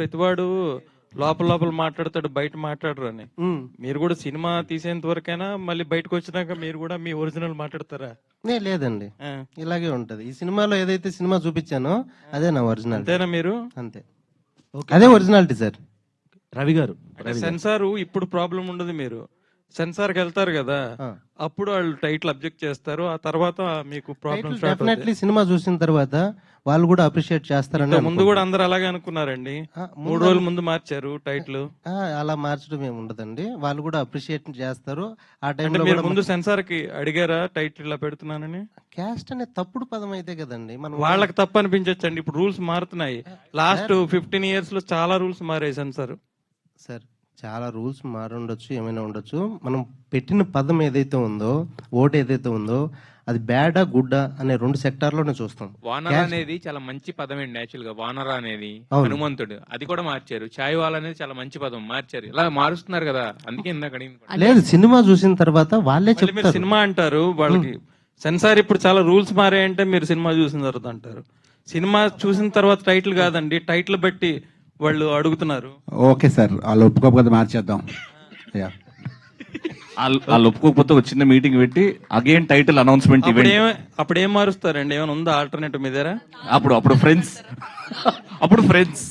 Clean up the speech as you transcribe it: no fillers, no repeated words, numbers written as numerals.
ప్రతివాడు లోపల లోపల మాట్లాడతాడు, బయట మాట్లాడరు అని. ఉమ్. మీరు కూడా సినిమా తీసేంత వరకైనా మళ్ళీ బయటకు వచ్చినాక మీరు కూడా మీ ఒరిజినల్ మాట్లాడతారా? లేదండి, ఆ. ఇలాగే ఉంటది. ఈ సినిమాలో ఏదైతే సినిమా చూపించానో అదే నా ఒరిజినల్. అంతేనా మీరు? అంతే, అదే ఒరిజినాలిటీ సార్. రవి గారు, అంటే సెన్సార్ ఇప్పుడు ప్రాబ్లం ఉండదు. మీరు సెన్సార్కి వెళ్తారు కదా, ఆ. అప్పుడు వాళ్ళు టైటిల్ అబ్జెక్ట్ చేస్తారు, ఆ తర్వాత మీకు ప్రాబ్లం స్టార్ట్ అవుతుంది. డెఫినెట్లీ సినిమా చూసిన తర్వాత వాళ్ళు కూడా అప్రిషియేట్ చేస్తారని ముందు కూడా అందరు అలాగే అనుకున్నారండి. 3 రోజుల ముందు మార్చారు టైటిల్. అలా మార్చడం ఏమి ఉండదండి, వాళ్ళు కూడా అప్రిషియేట్ చేస్తారు. ఆ అంటే టైంలో మీరు ముందు సెన్సార్ కి అడిగారా టైటిల్ ఇలా పెడుతున్నానని? క్యాస్ట్ అనే తప్పుడు పదం అయితే కదండి మనం. వాళ్ళకి తప్పు అనిపించచ్చండి, ఇప్పుడు రూల్స్ మారుతున్నాయి. లాస్ట్ 15 years లో చాలా రూల్స్ మారాయి సెన్సార్. సార్, చాలా రూల్స్ మారుండొచ్చు, ఏమైనా ఉండొచ్చు. మనం పెట్టిన పదం ఏదైతే ఉందో, ఓటు ఏదైతే ఉందో, అది బ్యాడా గుడ్డా అనే 2 సెక్టార్లోనే చూస్తాం. వానర అనేది చాలా మంచి పదం అండి. యాక్చువల్ గా వానర అనేది అవును. హనుమంతుడు, అది కూడా మార్చారు. చాయ్ వాల్ అనేది చాలా మంచి పదం, మార్చారు. ఇలా మారుస్తున్నారు కదా, అందుకే ఇందాక అడిగింది. లేదు, సినిమా చూసిన తర్వాత వాళ్ళే మళ్ళీ మీరు చెప్తారు. సినిమా అంటారు, వాళ్ళకి సెన్సార్ ఇప్పుడు చాలా రూల్స్ మారాయంటే మీరు సినిమా చూసిన తర్వాత అంటారు. సినిమా చూసిన తర్వాత టైటిల్ కాదండి, టైటిల్ బట్టి వాళ్ళు అడుగుతున్నారు. ఓకే సార్, వాళ్ళు ఒప్పుకోకపోతే మార్చేద్దాం. యా, వాళ్ళు ఒప్పుకోకపోతే ఒక చిన్న మీటింగ్ పెట్టి అగైన్ టైటిల్ అనౌన్స్మెంట్ అప్పుడు ఏం మారుస్తారండి? ఏమైనా ఉందా ఆల్టర్నేటివ్ మీ దగ్గర? అప్పుడు ఫ్రెండ్స్